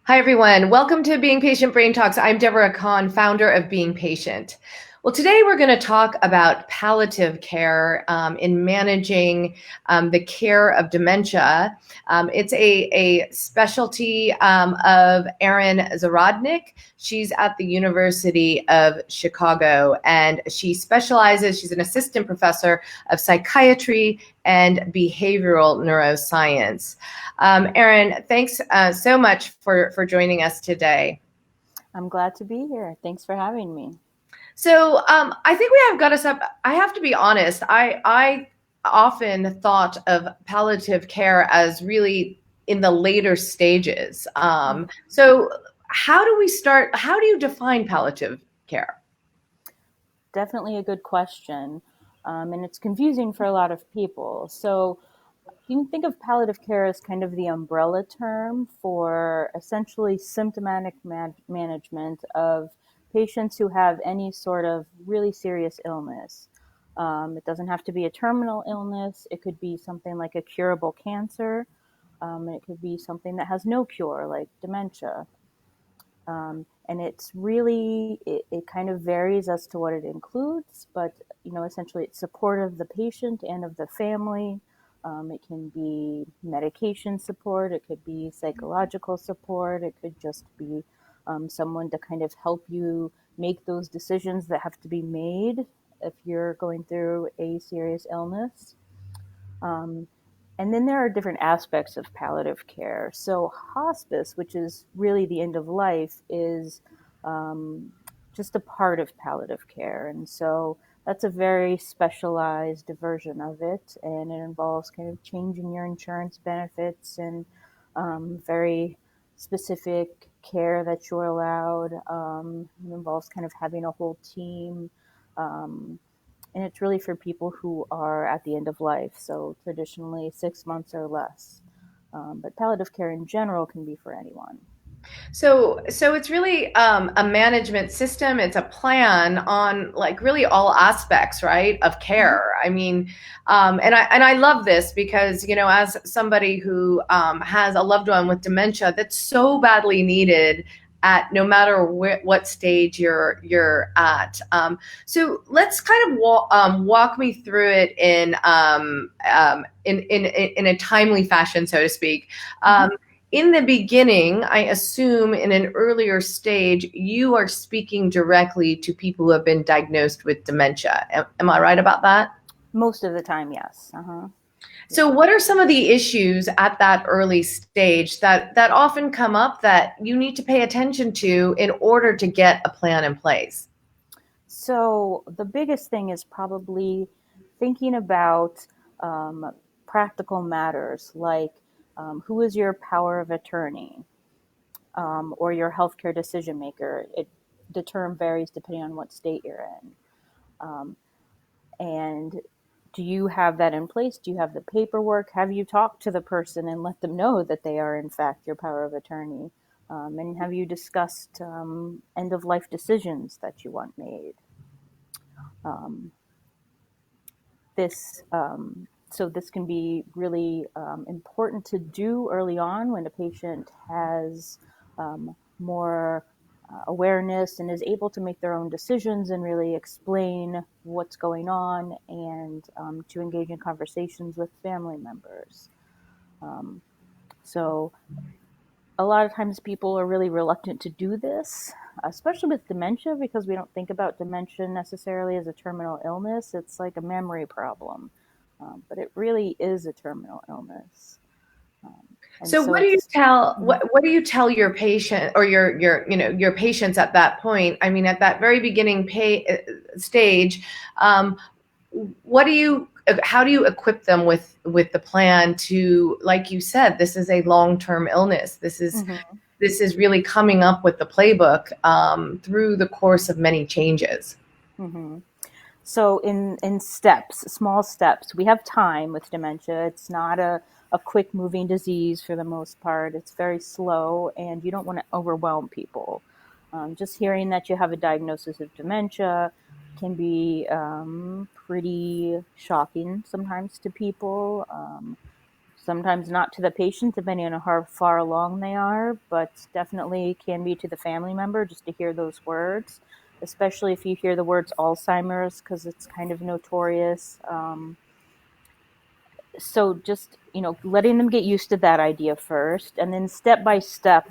Hi, everyone. Welcome to Being Patient Brain Talks. I'm Deborah Kahn, founder of Being Patient. Well, today we're going to talk about palliative care in managing the care of dementia. It's a specialty of Erin Zahradnik. She's at the University of Chicago, and she's an assistant professor of psychiatry and behavioral neuroscience. Erin, thanks so much for joining us today. I'm glad to be here. Thanks for having me. So I think we have got us up. I have to be honest. I often thought of palliative care as really in the later stages. So how do we start? How do you define palliative care? Definitely a good question. And it's confusing for a lot of people. So you can think of palliative care as kind of the umbrella term for essentially symptomatic management of patients who have any sort of really serious illness. It doesn't have to be a terminal illness. It could be something like a curable cancer. It could be something that has no cure, like dementia. And it's really, it kind of varies as to what it includes, but essentially it's supportive of the patient and of the family. It can be medication support, it could be psychological support, it could just be someone to kind of help you make those decisions that have to be made if you're going through a serious illness. Um, and then there are different aspects of palliative care. So, hospice, which is really the end of life, is um, just a part of palliative care. And so, that's a very specialized version of it. And it involves kind of changing your insurance benefits and very specific care that you're allowed. It involves kind of having a whole team. Um, and it's really for people who are at the end of life, so traditionally 6 months or less. But palliative care in general can be for anyone. So it's really a management system. It's a plan on like really all aspects, right, of Mm-hmm. care. I mean, and I love this because as somebody who has a loved one with dementia, that's so badly needed at no matter what stage you're at. So let's kind of walk me through it in a timely fashion, so to speak. Mm-hmm. In the beginning, I assume in an earlier stage, you are speaking directly to people who have been diagnosed with dementia. Am I right about that? Most of the time, yes. Uh-huh. So, Yeah. what are some of the issues at that early stage that often come up that you need to pay attention to in order to get a plan in place? So the biggest thing is probably thinking about um, practical matters like who is your power of attorney or your healthcare decision maker. The term varies depending on what state you're in. Um, And do you have that in place? Do you have the paperwork? Have you talked to the person and let them know that they are, in fact, your power of attorney? And have you discussed end of life decisions that you want made? Um, so this can be really important to do early on when a patient has more awareness and is able to make their own decisions and really explain what's going on and to engage in conversations with family members. Um, so a lot of times people are really reluctant to do this, especially with dementia, because we don't think about dementia necessarily as a terminal illness. It's like a memory problem, but it really is a terminal illness. Um, and So so what do you it's tell what do you tell your patient or your patients at that point? I mean, at that very beginning stage, um, what do you how do you equip them with the plan to, like you said, this is a long-term illness. Mhm. This is really coming up with the playbook through the course of many changes. Mhm. So in steps, small steps, we have time with dementia. It's not a quick moving disease for the most part. It's very slow, and you don't want to overwhelm people. Just hearing that you have a diagnosis of dementia can be pretty shocking sometimes to people. Sometimes not to the patient, depending on how far along they are, but definitely can be to the family member just to hear those words, especially if you hear the words Alzheimer's, because it's kind of notorious. So just, letting them get used to that idea first, and then step by step,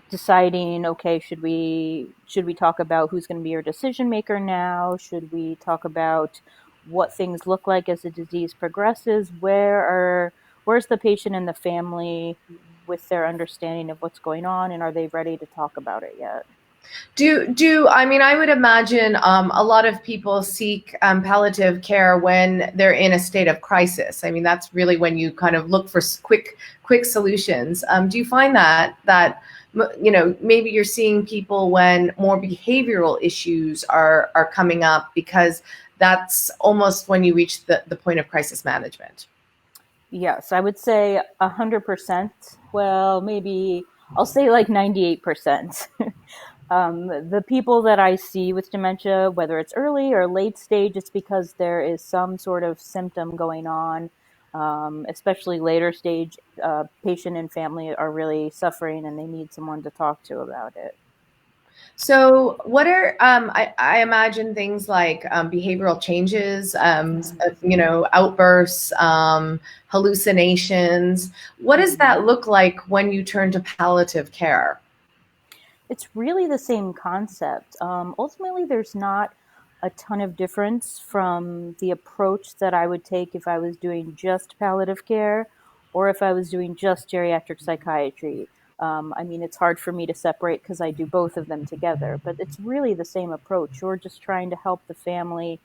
deciding, okay, should we talk about who's going to be your decision maker now? Should we talk about what things look like as the disease progresses? Where's the patient and the family with their understanding of what's going on, and are they ready to talk about it yet? I mean, I would imagine a lot of people seek palliative care when they're in a state of crisis. I mean, that's really when you kind of look for quick solutions. Do you find that maybe you're seeing people when more behavioral issues are coming up, because that's almost when you reach the point of crisis management? Yes, I would say 100%. Well, maybe I'll say like 98%. The people that I see with dementia, whether it's early or late stage, it's because there is some sort of symptom going on. Especially later stage, patient and family are really suffering and they need someone to talk to about it. So, what are I imagine things like behavioral changes, outbursts, hallucinations. What does Mhm. that look like when you turn to palliative care? It's really the same concept. Ultimately, there's not a ton of difference from the approach that I would take if I was doing just palliative care or if I was doing just geriatric psychiatry. I mean, it's hard for me to separate because I do both of them together, but it's really the same approach. You're just trying to help the family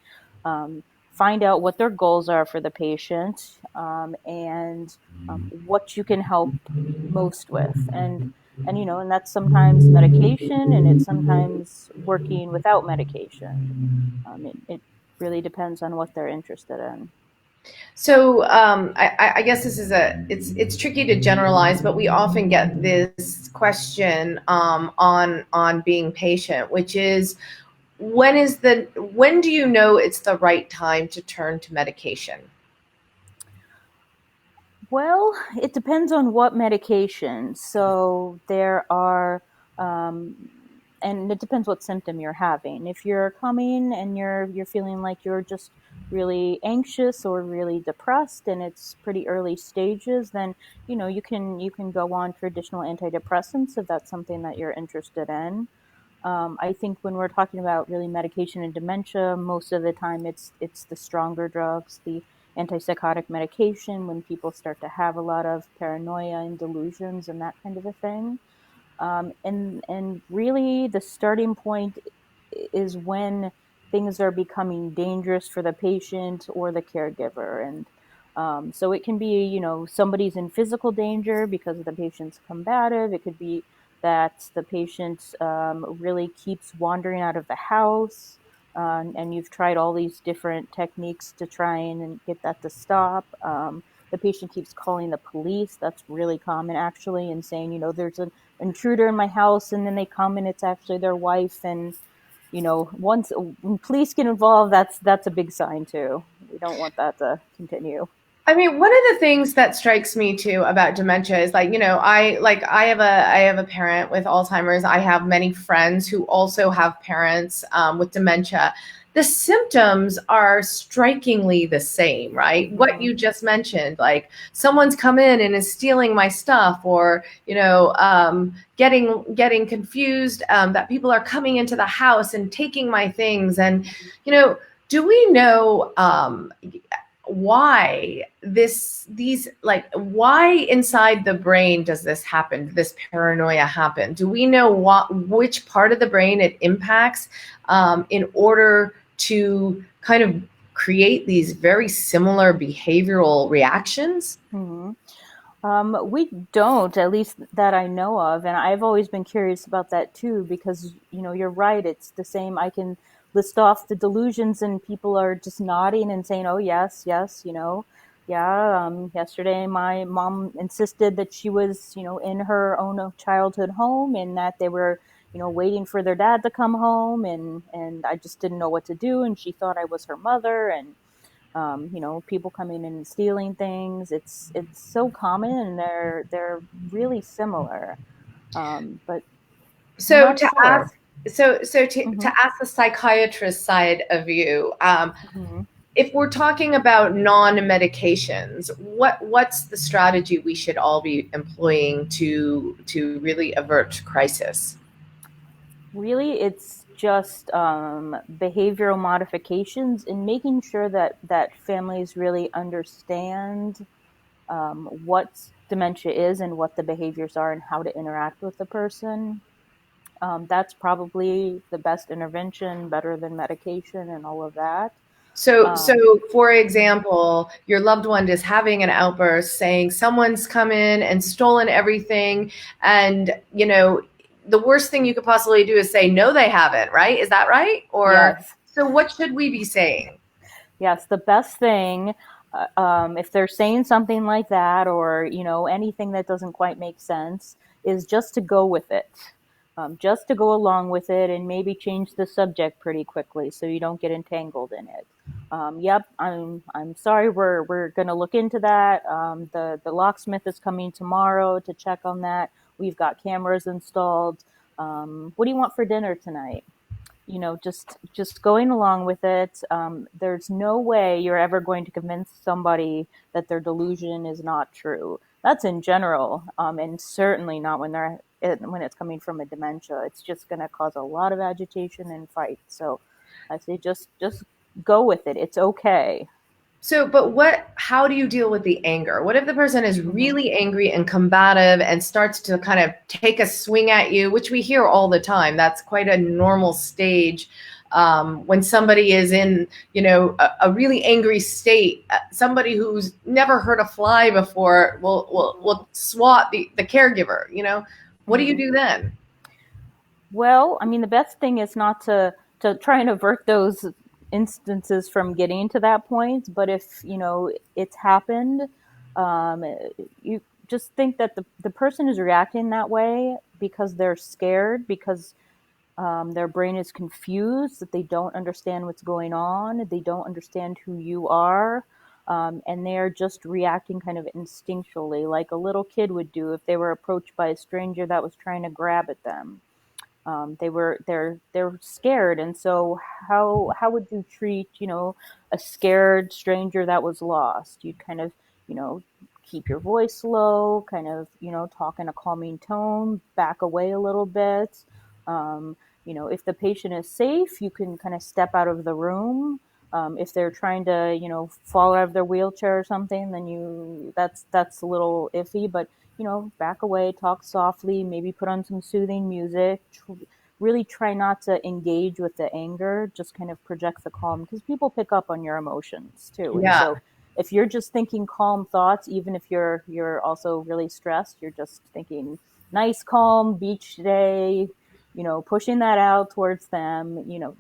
find out what their goals are for the patient, and what you can help most with. And that's sometimes medication, and it's sometimes working without medication. It really depends on what they're interested in. So, I guess this is it's tricky to generalize, but we often get this question on being patient, which is when do you know it's the right time to turn to medication? Well, it depends on what medication. So there are, and it depends what symptom you're having. If you're coming and you're feeling like you're just really anxious or really depressed, and it's pretty early stages, then you can go on traditional antidepressants if that's something that you're interested in. I think when we're talking about really medication and dementia, most of the time it's the stronger drugs, the antipsychotic medication, when people start to have a lot of paranoia and delusions and that kind of a thing. And really, the starting point is when things are becoming dangerous for the patient or the caregiver. And so it can be, somebody's in physical danger because the patient's combative. It could be that the patient really keeps wandering out of the house, and you've tried all these different techniques to try and get that to stop. The patient keeps calling the police. That's really common, actually, and saying, there's an intruder in my house, and then they come and it's actually their wife. And once when police get involved, that's a big sign too. We don't want that to continue. I mean, one of the things that strikes me too about dementia is I have a parent with Alzheimer's. I have many friends who also have parents with dementia. The symptoms are strikingly the same, right? What Mm-hmm. you just mentioned, like someone's come in and is stealing my stuff, or getting confused, that people are coming into the house and taking my things, and you know, do we know why why inside the brain does this happen, this paranoia happen? Do we know which part of the brain it impacts, in order to kind of create these very similar behavioral reactions? Mm-hmm. We don't, at least that I know of, and I've always been curious about that too, because you're right. It's the same. I can list off the delusions, and people are just nodding and saying, "Oh yes, yes," yeah. Yesterday, my mom insisted that she was, in her own childhood home, and that they were, waiting for their dad to come home, and I just didn't know what to do, and she thought I was her mother, and People coming in and stealing things. It's so common, and they're really similar. But I'm So not to sure. ask, to Hmm. ask the psychiatrist side of you, Hmm. if we're talking about non-medications, what's the strategy we should all be employing to really avert crisis? Really, it's just behavioral modifications and making sure that families really understand what dementia is and what the behaviors are and how to interact with the person. That's probably the best intervention, better than medication and all of that. So Um, for example, your loved one is having an outburst saying someone's come in and stolen everything, and the worst thing you could possibly do is say no, they haven't, right? Is that right? Or yes, so what should we be saying? yes, the best thing, if they're saying something like that, or anything that doesn't quite make sense, is just to go with it. Just to go along with it and maybe change the subject pretty quickly so you don't get entangled in it. Yep, I'm sorry. We're gonna look into that. The locksmith is coming tomorrow to check on that. We've got cameras installed. What do you want for dinner tonight? Just going along with it. There's no way you're ever going to convince somebody that their delusion is not true. That's in general, and certainly not when it's coming from a dementia. It's just going to cause a lot of agitation and fight. So I say just go with it. It's okay. So, but how do you deal with the anger? What if the person is Hmm. really angry and combative and starts to kind of take a swing at you, which we hear all the time? That's quite a normal stage when somebody is in, a really angry state. Somebody who's never hurt a fly before will swat the caregiver. What do you Hmm. do then? Well, I mean, the best thing is not to try and avert those instances from getting to that point. But if it's happened, um, you just think that the person is reacting that way because they're scared, because their brain is confused, that they don't understand what's going on, they don't understand who you are. And they're just reacting kind of instinctually, like a little kid would do if they were approached by a stranger that was trying to grab at them. They're scared, and so how would you treat a scared stranger that was lost? You'd kind of you know keep your voice low, kind of talk in a calming tone, back away a little bit. If the patient is safe, you can kind of step out of the room. If they're trying to fall out of their wheelchair or something, then that's a little iffy. But back away, talk softly, maybe put on some soothing music. Really try not to engage with the anger, just kind of project the calm, because people pick up on your emotions too. And Yeah. so if you're just thinking calm thoughts, even if you're also really stressed, you're just thinking nice, calm beach day, pushing that out towards them,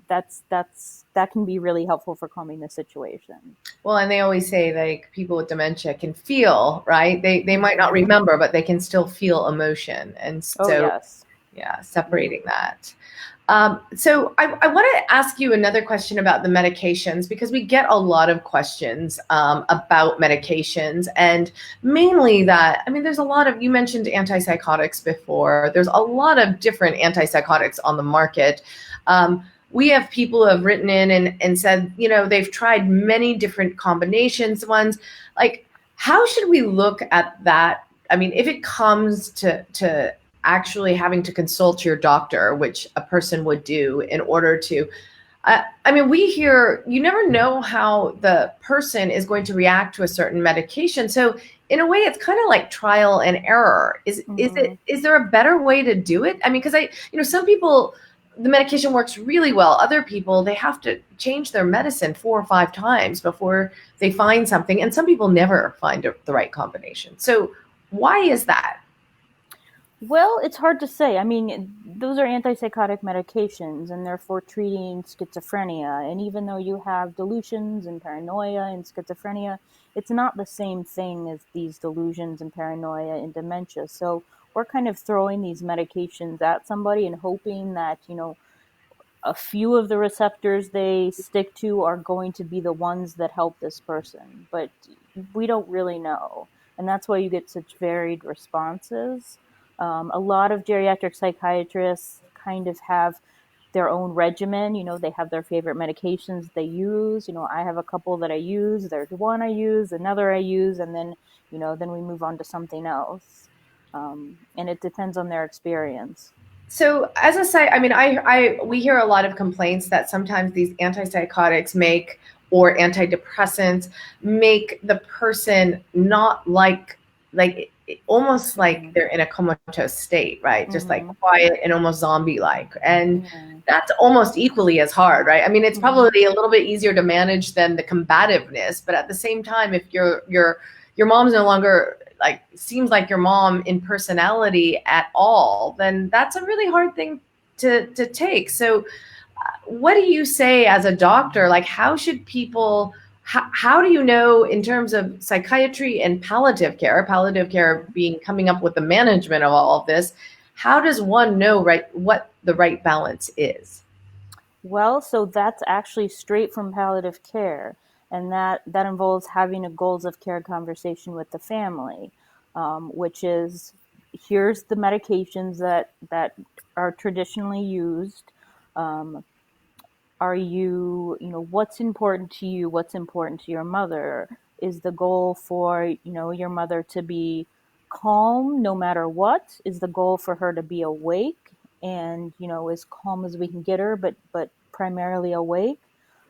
that can be really helpful for calming the situation. Well, and they always say like people with dementia can feel, right? They might not Hmm. remember, but they can still feel emotion. And Oh, so, yes. yeah, Hmm. separating that. So I want to ask you another question about the medications because we get a lot of questions about medications and mainly that, I mean, there's a lot of, you mentioned antipsychotics before. There's a lot of different antipsychotics on the market. We have people who have written in and said, they've tried many different combinations ones. Like, how should we look at that? I mean, if it comes to actually having to consult your doctor, which a person would do in order to. I mean, we hear you never know how the person is going to react to a certain medication. So, in a way, it's kind of like trial and error. Hmm. Is there a better way to do it? I mean, because some people the medication works really well. Other people they have to change their medicine 4 or 5 times before they find something, and some people never find the right combination. So, why is that? Well, it's hard to say. I mean, those are antipsychotic medications, and they're for treating schizophrenia. And even though you have delusions and paranoia and schizophrenia, it's not the same thing as these delusions and paranoia and dementia. So we're kind of throwing these medications at somebody and hoping that, a few of the receptors they stick to are going to be the ones that help this person, but we don't really know. And that's why you get such varied responses. A lot of geriatric psychiatrists kind of have their own regimen. They have their favorite medications they use. I have a couple that I use. There's one I use, another I use, and then we move on to something else. And it depends on their experience. So as a site, I mean, we hear a lot of complaints that sometimes these antipsychotics or antidepressants make the person not like almost like they're in a comatose state, right? Just like quiet and almost zombie-like. And that's almost equally as hard, right? I mean, it's probably a little bit easier to manage than the combativeness, but at the same time, if your mom's no longer seems like your mom in personality at all, then that's a really hard thing to take. So what do you say as a doctor? Like, how should people, how do you know in terms of psychiatry and palliative care being coming up with the management of all of this, how does one know what the right balance is? Well, so that's actually straight from palliative care, and that involves having a goals of care conversation with the family, which is, here's the medications that are traditionally used. Um, are what's important to you? What's important to your mother? Is the goal for your mother to be calm no matter what? Is the goal for her to be awake and as calm as we can get her, but primarily awake?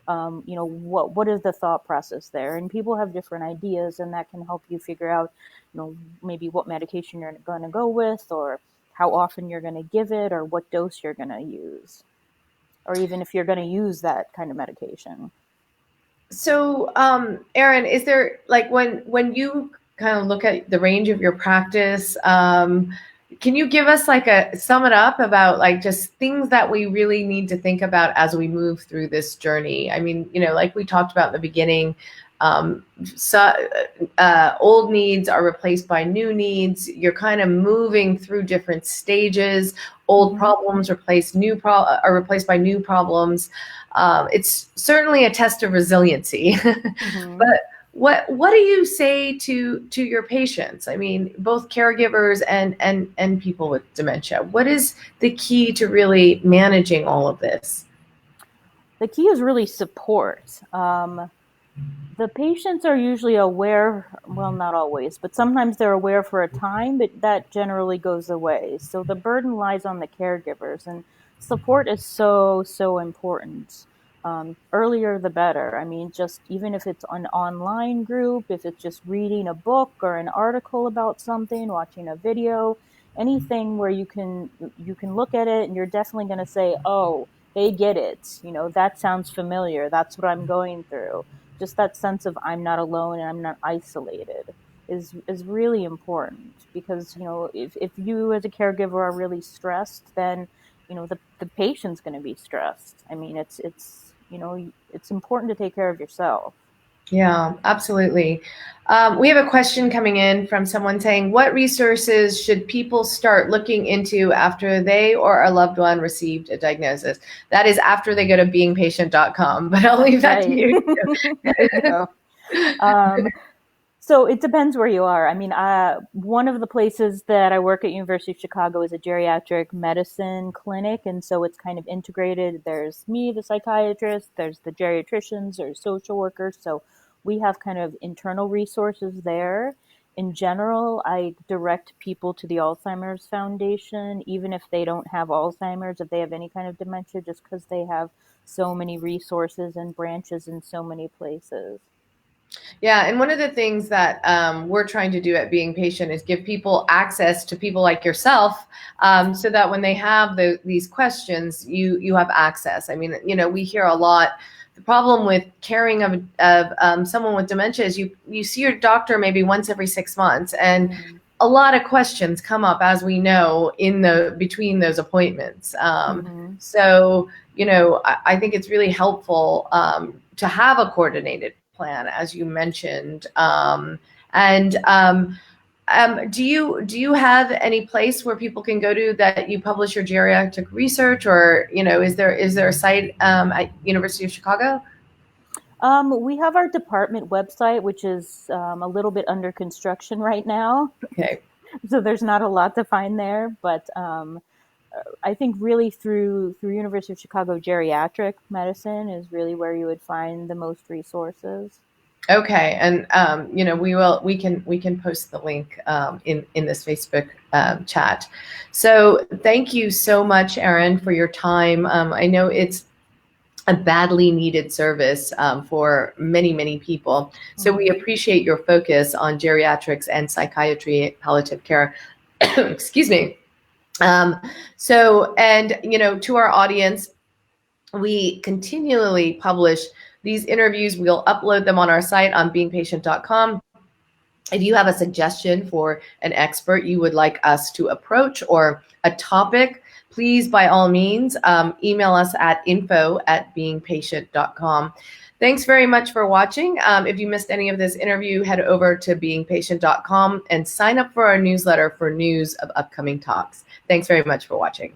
What is the thought process there? And people have different ideas, and that can help you figure out maybe what medication you're going to go with, or how often you're going to give it, or what dose you're going to use, or even if you're going to use that kind of medication. So, Erin, is there when you kind of look at the range of your practice, can you give us sum it up about just things that we really need to think about as we move through this journey? I mean, like we talked about in the beginning, so old needs are replaced by new needs. You're kind of moving through different stages. Old problems are replaced by new problems. It's certainly a test of resiliency. But what do you say to your patients? I mean, both caregivers and people with dementia. What is the key to really managing all of this? The key is really support. The patients are usually aware, well, not always, but sometimes they're aware for a time, but that generally goes away. So the burden lies on the caregivers, and support is so, so important. Earlier, the better. I mean, just even if it's an online group, if it's just reading a book or an article about something, watching a video, anything where you can look at it and you're definitely going to say, oh, they get it. That sounds familiar. That's what I'm going through. Just that sense of I'm not alone and I'm not isolated is really important, because if you as a caregiver are really stressed, then the patient's going to be stressed. I mean, it's important to take care of yourself. Yeah, absolutely. We have a question coming in from someone saying, what resources should people start looking into after they or a loved one received a diagnosis? That is after they go to beingpatient.com, but I'll leave that to you. There you go. So it depends where you are. I mean, one of the places that I work at University of Chicago is a geriatric medicine clinic, and so it's kind of integrated. There's me, the psychiatrist, there's the geriatricians, there's social workers, so we have kind of internal resources there. In general, I direct people to the Alzheimer's Foundation, even if they don't have Alzheimer's, if they have any kind of dementia, just because they have so many resources and branches in so many places. Yeah, and one of the things that we're trying to do at Being Patient is give people access to people like yourself, so that when they have these questions, you have access. I mean, we hear a lot. The problem with caring of someone with dementia is you see your doctor maybe once every 6 months, and a lot of questions come up, as we know, between those appointments. So I think it's really helpful to have a coordinated plan, as you mentioned. And do you have any place where people can go to that you publish your geriatric research, or is there a site at University of Chicago? We have our department website, which is a little bit under construction right now. Okay. So there's not a lot to find there, but I think really through University of Chicago geriatric medicine is really where you would find the most resources. Okay, and we can post the link in this Facebook chat. So thank you so much, Erin, for your time. I know it's a badly needed service for many people. So we appreciate your focus on geriatrics and psychiatry, palliative care. Excuse me. To our audience, we continually publish these interviews. We'll upload them on our site on beingpatient.com. If you have a suggestion for an expert you would like us to approach or a topic, please, by all means, email us at info@beingpatient.com. Thanks very much for watching. If you missed any of this interview, head over to beingpatient.com and sign up for our newsletter for news of upcoming talks. Thanks very much for watching.